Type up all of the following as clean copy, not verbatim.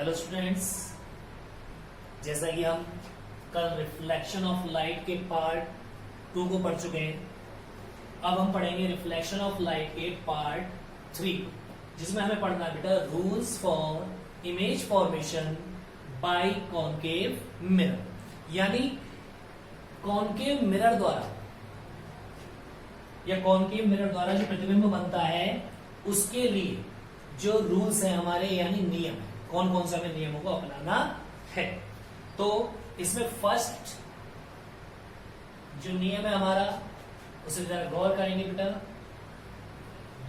Hello students, जैसा कि हम कल रिफ्लेक्शन ऑफ लाइट के पार्ट 2 को पढ़ चुके हैं, अब हम पढ़ेंगे रिफ्लेक्शन ऑफ लाइट के पार्ट 3, जिसमें हमें पढ़ना है बेटा rules for image formation by concave mirror. यानी कॉनकेव मिरर द्वारा या कॉनकेव मिरर द्वारा जो प्रतिबिंब बनता है उसके लिए जो रूल्स है हमारे, यानी नियम है, कौन कौन से हमें नियमों को अपनाना है। तो इसमें फर्स्ट जो नियम है हमारा, उसे जरा गौर करेंगे बेटा।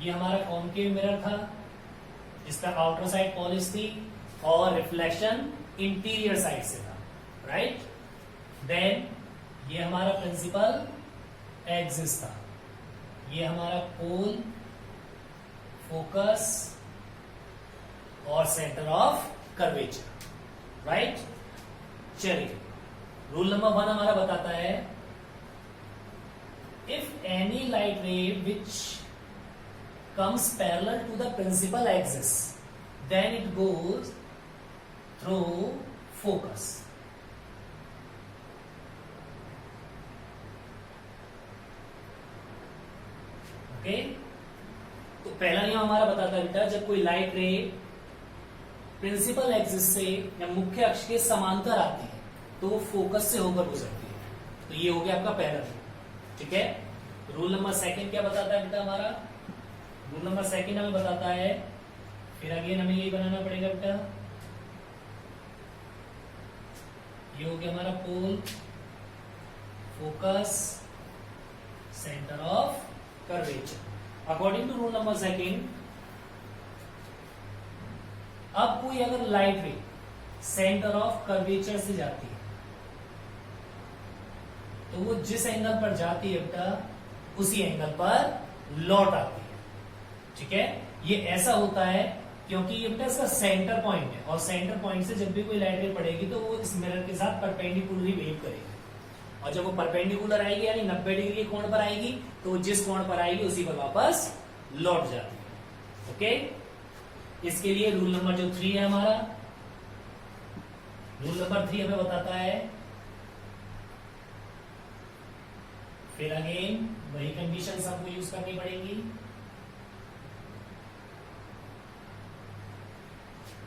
ये हमारा कॉनकेव मिरर था, इसका आउटर साइड पॉलिश थी और रिफ्लेक्शन इंटीरियर साइड से था, राइट। देन ये हमारा प्रिंसिपल एक्सिस था, ये हमारा पोल, फोकस और सेंटर ऑफ कर्वेचर, राइट। चलिए, रूल नंबर 1 हमारा बताता है if any light ray which comes parallel to the principal axis then it goes through focus. Okay, तो पहला नियम हमारा बताता है बेटा, जब कोई लाइट रे प्रिंसिपल एक्सिस से या मुख्य अक्ष के समांतर आती है तो वो फोकस से होकर गुजरती है। तो ये हो गया आपका पहला रूल, ठीक है। रूल नंबर 2 क्या बताता है बेटा हमारा? रूल नंबर 2 हमें बताता है, फिर अगेन हमें यही बनाना पड़ेगा बेटा, ये हो गया हमारा pole, focus, centre of curvature. According to rule number 2, अब कोई अगर लाइट रे सेंटर ऑफ कर्वेचर से जाती है तो वो जिस एंगल पर जाती है बेटा उसी एंगल पर लौट आती है, ठीक है। ये ऐसा होता है क्योंकि ये बेटा इसका सेंटर पॉइंट है और सेंटर पॉइंट से जब भी कोई लाइट रे पड़ेगी तो वो इस मिरर के साथ परपेंडिकुलरली बिहेव करेगी और जब वो परपेंडिकुलर आएगी यानी 90 डिग्री के कोण पर आएगी तो जिस कोण पर आएगी उसी पर वापस लौट जाती है, ओके। इसके लिए रूल नंबर जो 3 है हमारा, रूल नंबर 3 हमें बताता है, फिर अगेन वही कंडीशंस हमको यूज करनी पड़ेंगी।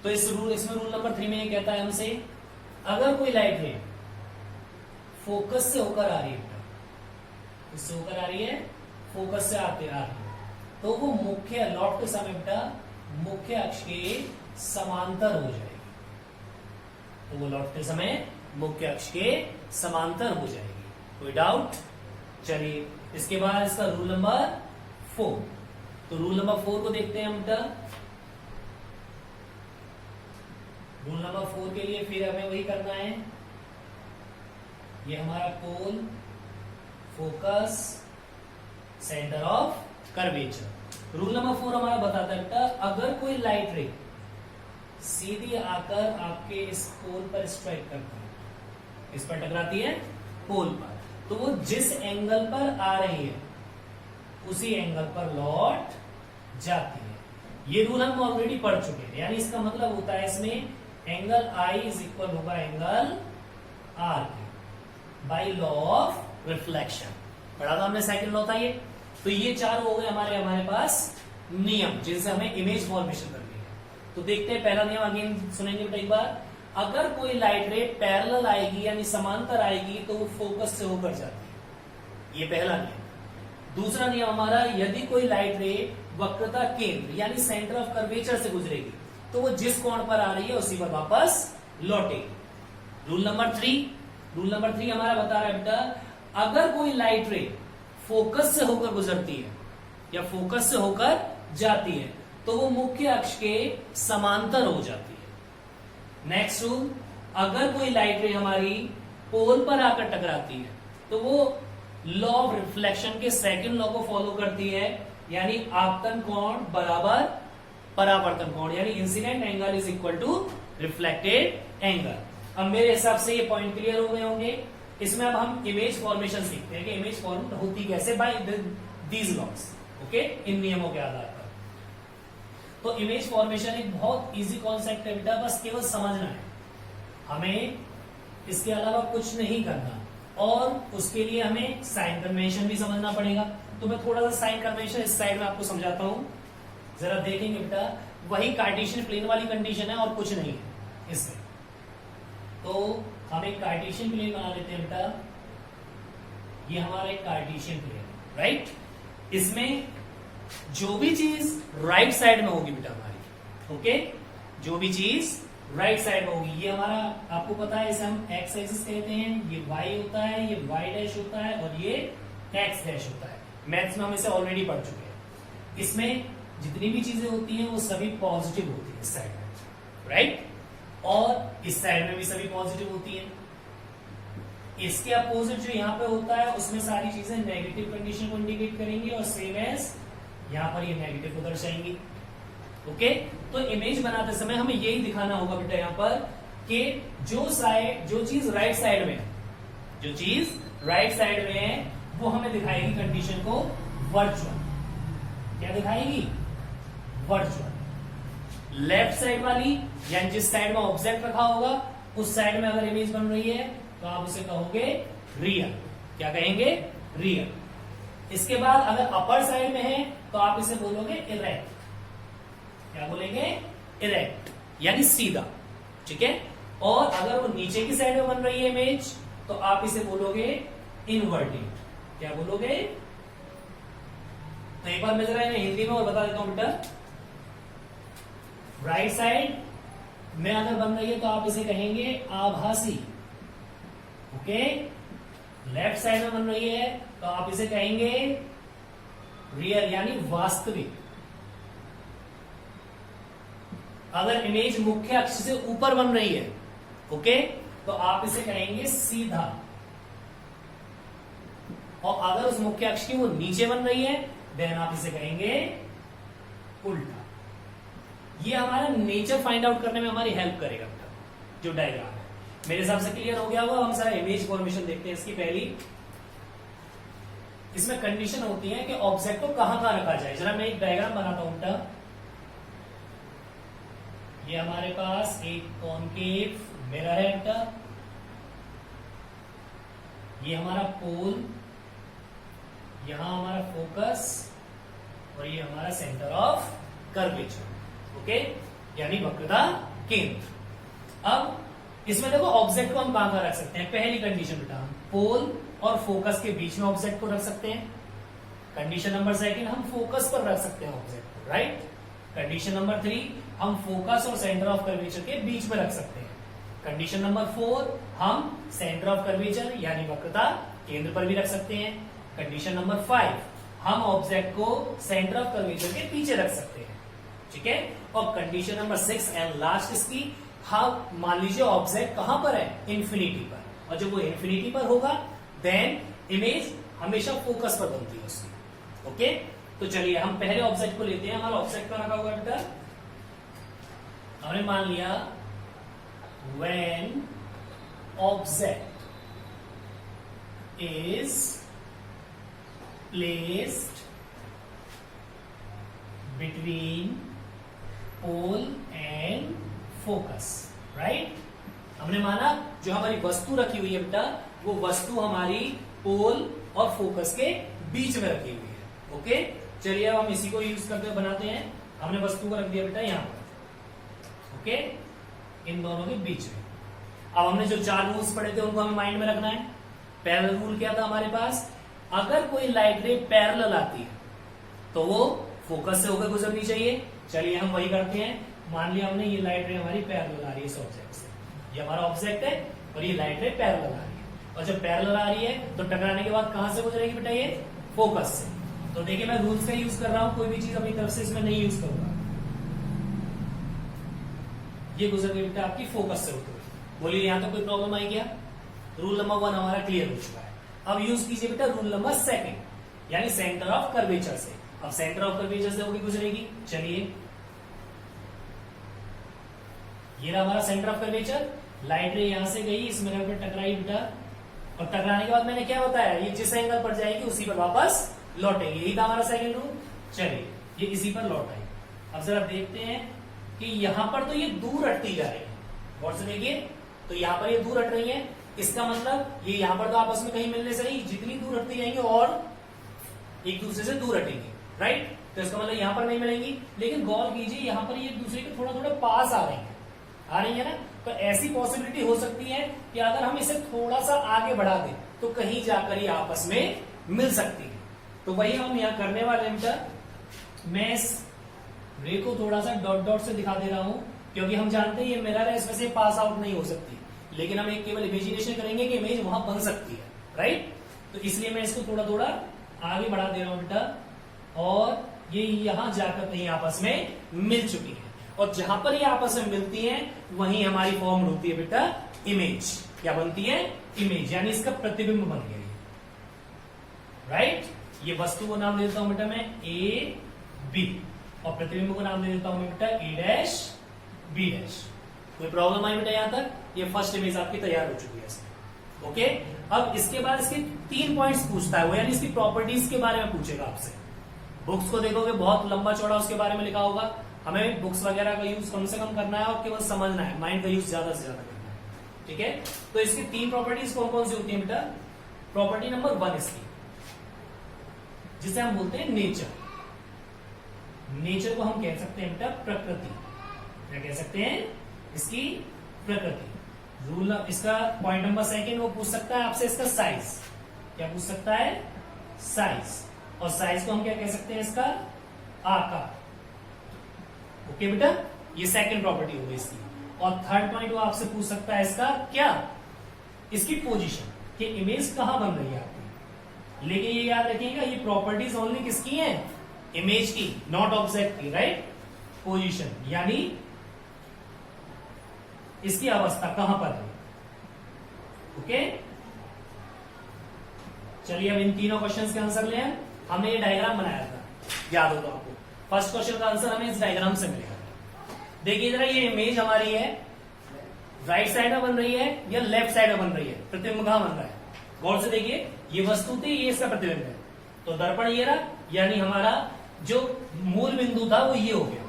तो इसमें रूल नंबर 3 में ये कहता है हमसे, अगर कोई लाइट रे फोकस से होकर आ रही है, इससे होकर आ रही है, फोकस से आते आ रही है, तो वो मुख्य लौटते समय बेटा मुख्य अक्ष के समांतर हो जाएगी। तो वो लौटते समय मुख्य अक्ष के समांतर हो जाएगी, कोई डाउट? चलिए, इसके बाद इसका रूल नंबर 4। तो रूल नंबर 4 को देखते हैं हम बेटा। रूल नंबर 4 के लिए फिर हमें वही करना है, ये हमारा pole, focus, centre of curvature. Rule number 4 हमारा बताता है बेटा, अगर कोई लाइट रे सीधी आकर आपके इस पोल पर स्ट्राइक करती है, इस पर टकराती है पोल पर, तो वो जिस एंगल पर आ रही है उसी एंगल पर लौट जाती है। ये रूल हम ऑलरेडी पढ़ चुके हैं, यानी इसका मतलब होता है इसमें एंगल आई इज इक्वल होगा एंगल आर के बाई लॉ ऑफ रिफ्लेक्शन। पढ़ा था हमने, सेकंड लॉ था ये। तो ये 4 हो गए हमारे पास नियम जिनसे हमें इमेज फॉर्मेशन करनी है। तो देखते हैं पहला नियम, अगेन सुनेंगे बेटा एक बार। अगर कोई लाइट रे पैरेलल आएगी यानी समांतर आएगी तो वो फोकस से होकर जाती है, ये पहला नियम। दूसरा नियम हमारा, यदि कोई लाइट रे वक्रता केंद्र यानी सेंटर ऑफ कर्वेचर से गुजरेगी तो वो जिस कोण पर आ रही है उसी पर वापस लौटेगी। रूल नंबर 3 हमारा बता रहा है बेटा, अगर कोई लाइट रे फोकस से होकर गुजरती है या फोकस से होकर जाती है तो वो मुख्य अक्ष के समांतर हो जाती है। नेक्स्ट रूल, अगर कोई लाइट रे हमारी पोल पर आकर टकराती है तो वो लॉ ऑफ रिफ्लेक्शन के सेकंड लॉ को फॉलो करती है, यानी आपतन कोण बराबर परावर्तन कोण, यानी incident angle is equal to reflected angle. अब मेरे हिसाब से ये पॉइंट क्लियर हो गए होंगे। इसमें अब हम इमेज फॉर्मेशन सीखते हैं कि इमेज फॉर्म होती कैसे बाय दीज लॉस, ओके, इन नियमों के आधार पर। तो इमेज फॉर्मेशन एक बहुत इजी कॉन्सेप्ट है बेटा, बस केवल समझना है हमें, इसके अलावा कुछ नहीं करना। और उसके लिए हमें साइन कन्वेंशन भी समझना पड़ेगा। तो मैं थोड़ा सा साइन कन्वेंशन इस साइड में आपको समझाता हूं, जरा देखेंगे बेटा। वही कार्टेशियन प्लेन वाली कंडीशन है और कुछ नहीं है इसमें। तो हम एक कार्टेशियन प्लेन बना लेते हैं बेटा, ये हमारा एक कार्टेशियन प्लेन, राइट। इसमें जो भी चीज राइट साइड में होगी बेटा हमारी, ओके, जो भी चीज राइट साइड में होगी, ये हमारा आपको पता है इसे हम एक्स एक्सिस कहते हैं, ये वाई होता है, ये वाई डैश होता है और ये एक्स डैश होता है। मैथ्स में हम इसे ऑलरेडी पढ़ चुके हैं। इसमें जितनी भी चीजें होती हैं वो सभी पॉजिटिव होती है इस साइड में, राइट, और इस साइड में भी सभी पॉजिटिव होती हैं। इसके अपोजिट जो यहाँ पे होता है उसमें सारी चीजें नेगेटिव कंडीशन को इंडिकेट करेंगी और सेम एज यहाँ पर ये नेगेटिव को दर्शाएंगी, ओके। तो इमेज बनाते समय हमें यही दिखाना होगा बेटा यहाँ पर कि जो चीज राइट साइड में है, जो चीज राइट साइड में है वो हमें दिखाएगी कंडीशन को वर्चुअल। क्या दिखाएगी? वर्चुअल। लेफ्ट साइड वाली यानी जिस साइड में ऑब्जेक्ट रखा होगा उस साइड में अगर इमेज बन रही है तो आप उसे कहोगे रियल। क्या कहेंगे? रियल। इसके बाद अगर अपर साइड में है तो आप इसे बोलोगे इरेक्ट। क्या बोलेंगे? इरेक्ट यानी सीधा, ठीक है। और अगर वो नीचे की साइड में बन रही है इमेज तो आप इसे बोलोगे इनवर्टेड। क्या बोलोगे? तो एक बार मैं जरा इन्हें हिंदी में और बता देता हूं बेटा। राइट साइड में अगर बन रही है तो आप इसे कहेंगे आभासी, ओके। लेफ्ट साइड में बन रही है तो आप इसे कहेंगे रियल यानी वास्तविक। अगर इमेज मुख्य अक्ष से ऊपर बन रही है, ओके, तो आप इसे कहेंगे सीधा। और अगर उस मुख्य अक्ष की वो नीचे बन रही है देन आप इसे कहेंगे उल्टा। ये हमारा नेचर फाइंड आउट करने में हमारी हेल्प करेगा जो डायग्राम है। मेरे हिसाब से क्लियर हो गया होगा। हम सारा इमेज फॉर्मेशन देखते हैं। इसकी पहली इसमें कंडीशन होती है कि ऑब्जेक्ट को कहां कहां रखा जाए। जरा मैं एक डायग्राम बनाता हूं बेटा। ये हमारे पास एक कॉनकेव मिरर है बेटा। ये हमारा पोल, यहां हमारा फोकस और ये हमारा सेंटर ऑफ कर्वेचर, ओके, यानी वक्रता केंद्र। अब इसमें देखो ऑब्जेक्ट को हम कहां कहां रख सकते हैं। पहली कंडीशन बेटा हम पोल और फोकस के बीच में ऑब्जेक्ट को रख सकते हैं। कंडीशन नंबर सेकंड हम फोकस पर रख सकते हैं ऑब्जेक्ट को, राइट। कंडीशन नंबर 3 हम फोकस और सेंटर ऑफ कर्वेचर के बीच में रख सकते हैं। कंडीशन नंबर 4 हम सेंटर ऑफ कर्वेचर यानी वक्रता केंद्र पर भी रख सकते हैं। कंडीशन नंबर 5 हम ऑब्जेक्ट को सेंटर ऑफ कर्वेचर के पीछे रख सकते हैं, ठीक है। और कंडीशन नंबर 6 एंड लास्ट इसकी, हम मान लीजिए ऑब्जेक्ट कहां पर है? इन्फिनिटी पर, और जब वो इन्फिनिटी पर होगा देन इमेज हमेशा फोकस पर बनती है उसकी, ओके। तो चलिए हम पहले ऑब्जेक्ट को लेते हैं। हमारा ऑब्जेक्ट का रखा हुआ है बेटा, हमने मान लिया when object is placed between pole and focus, right. हमने माना जो हमारी वस्तु रखी हुई है बेटा वो वस्तु हमारी पोल और फोकस के बीच में रखी हुई है, ओके। चलिए अब हम इसी को यूज करते हुए बनाते हैं। हमने वस्तु को रख दिया बेटा यहां पर, ओके, इन दोनों के बीच में। अब हमने जो 4 रूल्स पढ़े थे उनको हमें माइंड में रखना है। पैरेलल रूल क्या था हमारे पास? अगर कोई लाइट रे पैरेलल आती है तो वो फोकस से होकर गुजरनी चाहिए। चलिए हम वही करते हैं। मान लिया हमने ये लाइट रे हमारी पैरेलल आ रही है इस ऑब्जेक्ट से, ये हमारा ऑब्जेक्ट है और ये लाइट रे पैरेलल आ रही है। और जब पैरेलल आ रही है तो टकराने के बाद कहां से गुजरेगी बेटा? ये फोकस से। तो देखिए मैं रूल्स का यूज कर रहा हूं, कोई भी चीज अपनी तरफ से इसमें नहीं यूज करूंगा। ये गुजर गई बेटा आपकी फोकस से होकर। बोलिए यहां तक कोई प्रॉब्लम आई क्या? रूल नंबर 1 हमारा क्लियर हो चुका है। अब यूज कीजिए बेटा रूल नंबर 2 यानी सेंटर ऑफ कर्वेचर से। अब सेंटर ऑफ कर्वेचर से होगी गुजरेगी। चलिए ये रहा हमारा सेंटर ऑफ कर्वेचर। लाइट रे यहां से गई, इस मिरर पे टकराई बेटा, और टकराने के बाद मैंने क्या बताया? ये जिस एंगल पर जाएगी उसी पर वापस लौटेगी। यही था हमारा सेकंड रूल। चलिए ये इसी पर लौट आई। अब जरा देखते हैं कि यहां पर तो ये दूर हटती जा रही है, और से देखिए तो यहां पर ये दूर हट रही है, इसका मतलब ये यहां पर तो आपस में कहीं मिलने से नहीं, जितनी दूर हटती जाएंगे और एक दूसरे से दूर हटेंगे, राइट। तो इसका मतलब यहां पर नहीं मिलेंगी, लेकिन गौर कीजिए यहां पर ये एक दूसरे के थोड़ा थोड़ा पास आ रही है ना। तो ऐसी पॉसिबिलिटी हो सकती है कि अगर हम इसे थोड़ा सा आगे बढ़ा दें तो कहीं जाकर ये आपस में मिल सकती है। तो वही हम यहां करने वाले हैं बेटा। मैं इस रे को थोड़ा सा डॉट डॉट से दिखा दे रहा हूं, क्योंकि हम जानते हैं ये मिरर है, इसमें से पास आउट नहीं हो सकती, लेकिन हम एक केवल इमेजिनेशन करेंगे कि इमेज वहां बन सकती है, राइट। तो इसलिए मैं इसको थोड़ा थोड़ा आगे बढ़ा दे रहा हूं बेटा, और ये यहां जाकर कहीं आपस में मिल चुकी है, और जहां पर ये आपस में मिलती हैं वहीं हमारी फॉर्म होती है बेटा इमेज। क्या बनती है? इमेज, यानी इसका प्रतिबिंब बन गया, राइट। ये वस्तु को नाम दे देता हूं बेटा मैं ए बी, और प्रतिबिंब को नाम दे देता हूं बेटा ए डैश बी डैश। कोई प्रॉब्लम आई बेटा यहां तक? ये फर्स्ट इमेज आपकी तैयार हो चुकी है इसमें, ओके। अब इसके बाद इसके 3 पॉइंट्स पूछता है वो, यानी इसकी प्रॉपर्टीज के बारे में पूछेगा आपसे। बुक्स को देखोगे बहुत लंबा चौड़ा उसके बारे में लिखा होगा, हमें बुक्स वगैरह का यूज कम से कम करना है और केवल समझना है, माइंड का यूज ज्यादा से ज्यादा करना है, ठीक है। तो इसकी 3 प्रॉपर्टीज कौन कौन सी होती है बेटा? प्रॉपर्टी नंबर 1 इसकी, जिसे हम बोलते हैं नेचर। नेचर को हम कह सकते हैं बेटा प्रकृति। क्या कह सकते हैं? इसकी प्रकृति। रूल इसका पॉइंट नंबर 2 वो पूछ सकता है आपसे इसका साइज। क्या पूछ सकता है? साइज। और साइज को हम क्या कह सकते हैं? इसका आकार। ओके बेटा, ये सेकंड प्रॉपर्टी हो गई इसकी। और थर्ड पॉइंट वो आपसे पूछ सकता है इसका क्या? इसकी पोजीशन, कि इमेज कहां बन रही है आपकी। लेकिन ये याद रखिएगा ये प्रॉपर्टीज ओनली किसकी हैं? इमेज की, नॉट ऑब्जेक्ट की, राइट। पोजीशन यानी इसकी अवस्था कहां पर है, ओके। चलिए अब इन तीनों क्वेश्चंस के आंसर ले आए। हमने ये डायग्राम बनाया था, याद हो तो आपको। फर्स्ट क्वेश्चन का आंसर हमें इस डायग्राम से मिलेगा। देखिए जरा, ये इमेज हमारी है, राइट साइड में बन रही है या लेफ्ट साइड में बन रही है? प्रतिबिंब कहां बन रहा है? गौर से देखिए, ये वस्तु थी, ये इसका प्रतिबिंब है, तो दर्पण ये रहा, यानी हमारा जो मूल बिंदु था वो ये हो गया।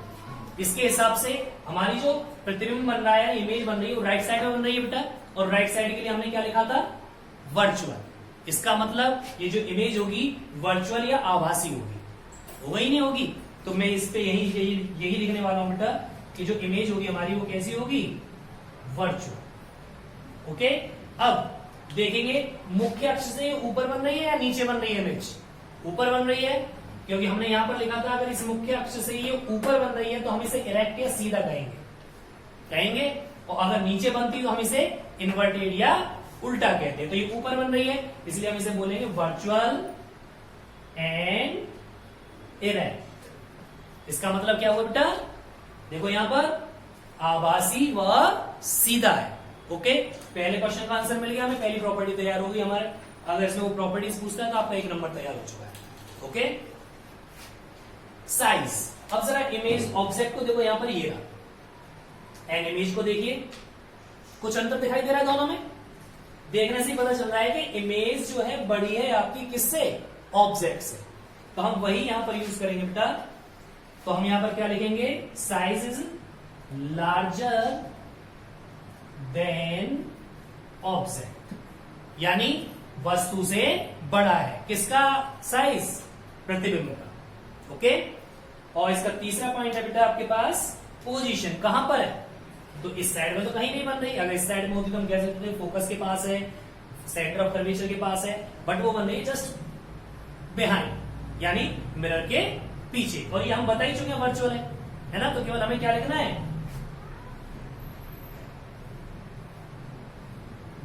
इसके हिसाब से हमारी जो प्रतिबिंब बन रहा है, इमेज बन रही है, वो राइट साइड में बन रही है बेटा। और राइट साइड के लिए हमने क्या लिखा था? वर्चुअल। इसका मतलब ये जो इमेज होगी वर्चुअल या आभासी होगी, वही नहीं होगी। तो मैं इस पे यही लिखने वाला हूं बेटा कि जो इमेज होगी हमारी वो कैसी होगी? Virtual, okay. अब देखेंगे मुख्य अक्ष से ऊपर बन रही है या नीचे बन रही है इमेज? ऊपर बन रही है, क्योंकि हमने यहां पर लिखा था अगर इस मुख्य अक्ष से ये ऊपर बन रही है तो हम इसे इरेक्ट या सीधा कहेंगे। और अगर नीचे बनती तो हम इसे इन्वर्टेड या उल्टा कहते हैं। तो ये ऊपर बन रही है, इसलिए हम इसे बोलेंगे वर्चुअल एंड इरेक्ट। इसका मतलब क्या हुआ बेटा? देखो यहां पर आभासी व सीधा है, ओके। पहले क्वेश्चन का आंसर मिल गया हमें, पहली प्रॉपर्टी तैयार होगी हमारे। अगर इसमें वो प्रॉपर्टीज पूछता है तो आपका 1 नंबर तैयार हो चुका है, ओके। साइज। अब जरा इमेज ऑब्जेक्ट को देखो, यहां पर ये रहा, एंड इमेज को देखिए, कुछ अंतर दिखाई दे रहा है दोनों में? देखने से पता चल रहा है कि इमेज जो है बड़ी है आपकी किससे? ऑब्जेक्ट से। तो हम वही यहां पर यूज करेंगे बेटा। तो हम यहां पर क्या लिखेंगे? Size is larger than object, यानी वस्तु से बड़ा है। किसका साइज? प्रतिबिंब का, ओके। और इसका तीसरा पॉइंट है बेटा आपके पास पोजीशन, कहां पर है? तो इस साइड में तो कहीं नहीं बन रही। अगर इस साइड में होती तो हम कह सकते थे फोकस के पास है, सेंटर ऑफ कर्वेचर के पास है, बट वो बन रही है जस्ट बिहाइंड, यानी मिरर के पीछे। और ये हम बता ही चुके हैं वर्चुअल है ना। तो केवल हमें क्या लिखना है?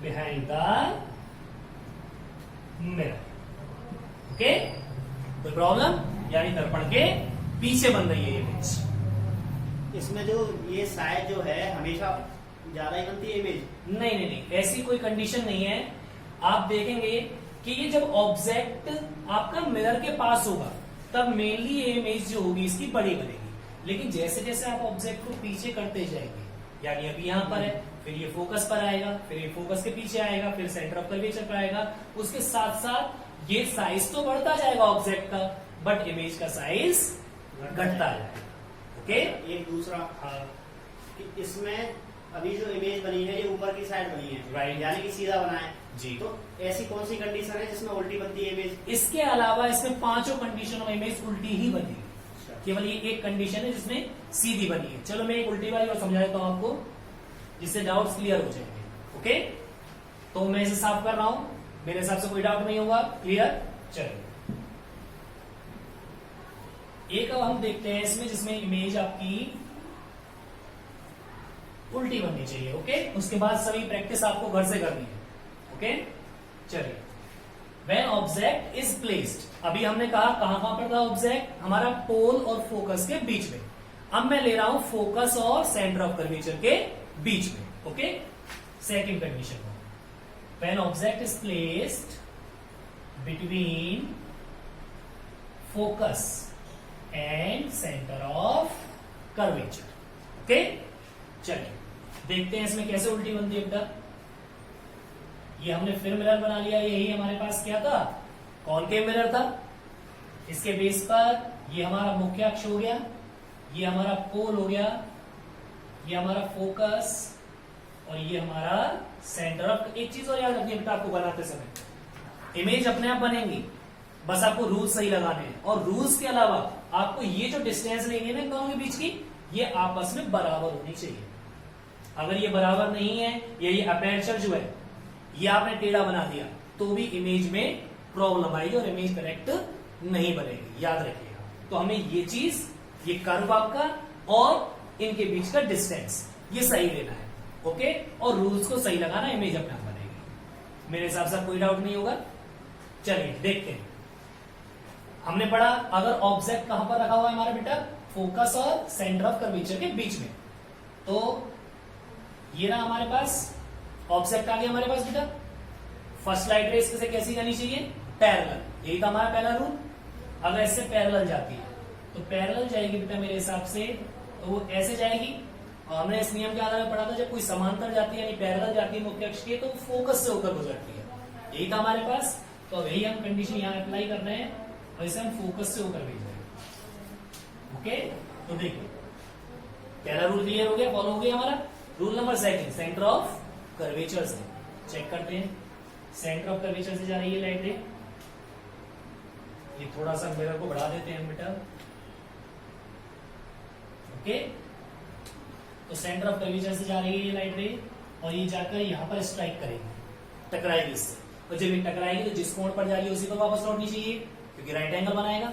Behind the mirror, okay. कोई प्रॉब्लम? यानी दर्पण के पीछे बन रही है इमेज। इसमें जो ये साइज जो है हमेशा ज्यादा ही बनती है इमेज? नहीं, ऐसी कोई कंडीशन नहीं है। आप देखेंगे कि ये जब ऑब्जेक्ट आपका मिरर के पास होगा तब मेनली ये इमेज जो होगी इसकी बड़ी बनेगी। लेकिन जैसे जैसे आप ऑब्जेक्ट को पीछे करते जाएंगे, यानी अभी यहां पर है, फिर ये फोकस पर आएगा, फिर ये फोकस के पीछे आएगा, फिर सेंटर ऑफ कर्वेचर पर आएगा, उसके साथ साथ ये साइज तो बढ़ता जाएगा ऑब्जेक्ट का, बट इमेज का साइज घटता जाएगा, ओके। एक दूसरा हाँ कि इसमें अभी जो इमेज बनी है ये ऊपर की साइड बनी है, Right. यानी कि सीधा बना है जी। तो ऐसी कौन सी कंडीशन है जिसमें उल्टी बनती है इमेज? इसके अलावा इसमें पांचों कंडीशनों में इमेज उल्टी ही बनेगी, केवल ये एक कंडीशन है जिसमें सीधी बनी है। चलो मैं एक उल्टी वाली और समझा देता हूं आपको, जिससे डाउट्स क्लियर हो जाएंगे। ओके, तो मैं इसे साफ कर रहा हूं, मेरे हिसाब से कोई डाउट नहीं होगा। क्लियर? चलिए एक अब हम देखते हैं इसमें जिसमें इमेज आपकी उल्टी बननी चाहिए। ओके, उसके बाद सभी प्रैक्टिस आपको घर से करनी है। ओके, चलिए When ऑब्जेक्ट इज प्लेस्ड, अभी हमने कहा कहां पर था ऑब्जेक्ट, हमारा पोल और फोकस के बीच में। अब मैं ले रहा हूं फोकस और सेंटर ऑफ कर्वेचर के बीच में। ओके, सेकंड कंडीशन को, When object is placed between focus and centre of curvature. Okay, चलिए देखते हैं इसमें कैसे उल्टी बनती है बेटा। ये हमने फिर मिरर बना लिया, यही हमारे पास क्या था, कॉनकेव मिरर था। इसके बेस पर ये हमारा मुख्य अक्ष हो गया, ये हमारा पोल हो गया, ये हमारा फोकस और ये हमारा सेंटर ऑफ। एक चीज और याद रखिए बेटा, आपको बनाते समय इमेज अपने आप बनेंगी, बस आपको रूल्स सही लगाने हैं। और रूल्स के अलावा आपको ये जो डिस्टेंस लेंगे ना दोनों के बीच की, ये आपस में बराबर होनी चाहिए। अगर ये बराबर नहीं है या ये अपेर्चर जो है ये आपने टेढ़ा बना दिया तो भी इमेज में प्रॉब्लम आएगी और इमेज करेक्ट नहीं बनेगी, याद रखिएगा। तो हमें ये चीज, ये कर्व आपका और इनके बीच का डिस्टेंस ये सही लेना है। ओके, और रूल्स को सही लगाना, इमेज अपने आप बनेगी। मेरे हिसाब से कोई डाउट नहीं होगा। चलिए देखते हैं, हमने पढ़ा अगर ऑब्जेक्ट कहां पर रखा हुआ है हमारा बेटा, फोकस और सेंटर ऑफ कर्वेचर के बीच में, तो ये रहा हमारे पास ऑब्जेक्ट आ गया हमारे पास बेटा। फर्स्ट लाइट रेस से कैसी जानी चाहिए, पैरेलल, यही था हमारा पहला रूल। अगर इससे पैरेलल जाती है तो पैरेलल जाएगी बेटा मेरे हिसाब से, तो वो ऐसे जाएगी। और हमने इस नियम के आधार पर पढ़ा था जब कोई समांतर जाती है यानी पैरेलल जाती है मुख्य अक्ष के, तो फोकस से होकर गुजरती है, यही था हमारे पास। तो वही हम कंडीशन यहाँ अप्लाई कर रहे हैं और इसे हम फोकस से होकर भेज रहे हैं। ओके, तो देखिए पहला रूल क्लियर हो गया, फॉलो हो गया हमारा। Rule number second, centre of curvature से चेक करते हैं। सेंटर ऑफ कर्वेचर से जा रही है लाइट रे, ये थोड़ा सा मिरर को बढ़ा देते हैं बेटा। ओके, तो सेंटर ऑफ कर्वेचर से जा रही है लाइट रे और ये जाकर यहां पर स्ट्राइक करेगी, टकराएगी इससे। और जब ये टकराएगी तो जिस कोण पर जा रही है उसी पर वापस लौटनी चाहिए, क्योंकि राइट एंगल बनाएगा।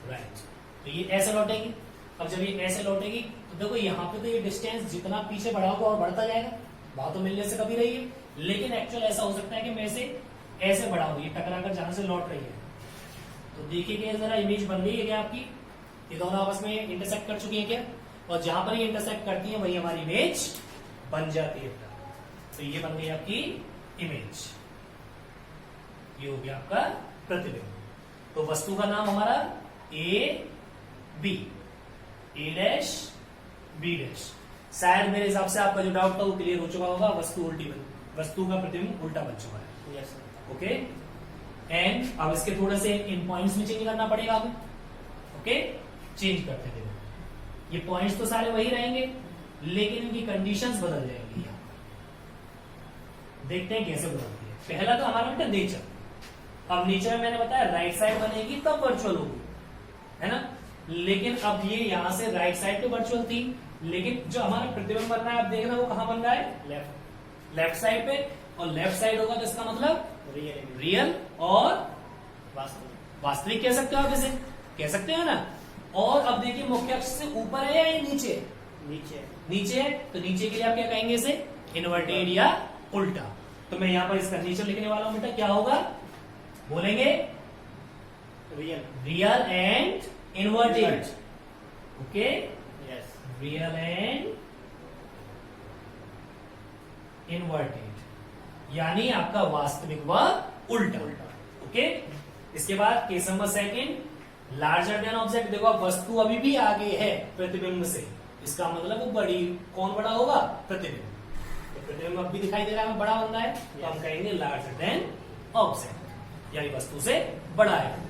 राइट, तो ये ऐसे लौटेगी। अब जब ये ऐसे लौटेगी तो देखो यहाँ पे तो ये डिस्टेंस जितना पीछे बढ़ा होगा और बढ़ता जाएगा, वहां तो मिलने से कभी रही है, लेकिन एक्चुअल ऐसा हो सकता है कि मैं इसे ऐसे बढ़ाऊं, ये टकराकर जहां से लौट रही है। तो देखिए कि जरा इमेज बन गई है क्या आपकी, ये दोनों आपस में इंटरसेक्ट कर चुकी है क्या, और जहां पर ये इंटरसेक्ट करती है वही हमारी इमेज बन जाती है। तो ये बन गई आपकी इमेज, ये हो गया आपका प्रतिबिंब। तो वस्तु का नाम हमारा A B, A dash B dash. शायद मेरे हिसाब से आपका जो डाउट था वो क्लियर हो चुका होगा। वस्तु का प्रतिबिंब उल्टा बन चुका है। यस ओके, एंड अब इसके थोड़े से इन पॉइंट्स में चेंज करना पड़ेगा हमें। ओके, चेंज करते थे, ये पॉइंट्स तो सारे वही रहेंगे लेकिन इनकी कंडीशंस बदल जाएंगी। यहाँ देखते हैं कैसे बदलती है। पहला तो हमारा बेटा नेचर। अब नेचर में मैंने बताया राइट साइड बनेगी तब वर्चुअल होगी, है ना। लेकिन अब ये यहां से राइट साइड पे वर्चुअल थी, लेकिन जो हमारा प्रतिबिंब बन रहा है आप देख रहे हो वो कहां बन रहा है, लेफ्ट साइड पे। और लेफ्ट साइड होगा तो इसका मतलब रियल और वास्तविक कह सकते हो आप, इसे कह सकते हो ना। और अब देखिए मुख्य अक्ष से ऊपर है या नीचे, नीचे है, तो नीचे के लिए आप क्या कहेंगे इसे, इन्वर्टेड या उल्टा। तो मैं यहां पर इसका नेचर लिखने वाला हूं बेटा, क्या होगा बोलेंगे, real and inverted. Okay, real and inverted, यानी आपका वास्तविक व उल्टा। ओके, इसके बाद case number second, larger than object. देखो अब वस्तु अभी भी आगे है प्रतिबिंब से, इसका मतलब वो बड़ी, कौन बड़ा होगा, प्रतिबिंब। तो प्रतिबिंब अब भी दिखाई दे रहा है, बड़ा बन रहा है, तो हम कहेंगे लार्जर देन ऑब्जेक्ट, यानी वस्तु से बड़ा है।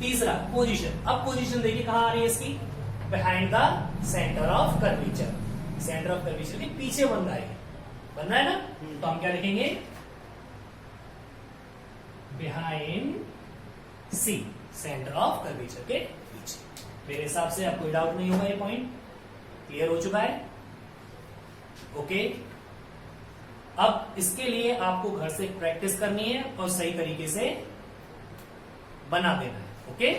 तीसरा पोजीशन। अब पोजीशन देखिए कहां आ रही है इसकी, behind the centre of curvature, centre of curvature के पीछे बन रहा है, बन रहा है ना। तो हम क्या लिखेंगे, behind C, centre of curvature के पीछे। मेरे हिसाब से आपको कोई डाउट नहीं होगा, ये पॉइंट क्लियर हो चुका है। ओके, अब इसके लिए आपको घर से प्रैक्टिस करनी है और सही तरीके से बना देना है। ओके।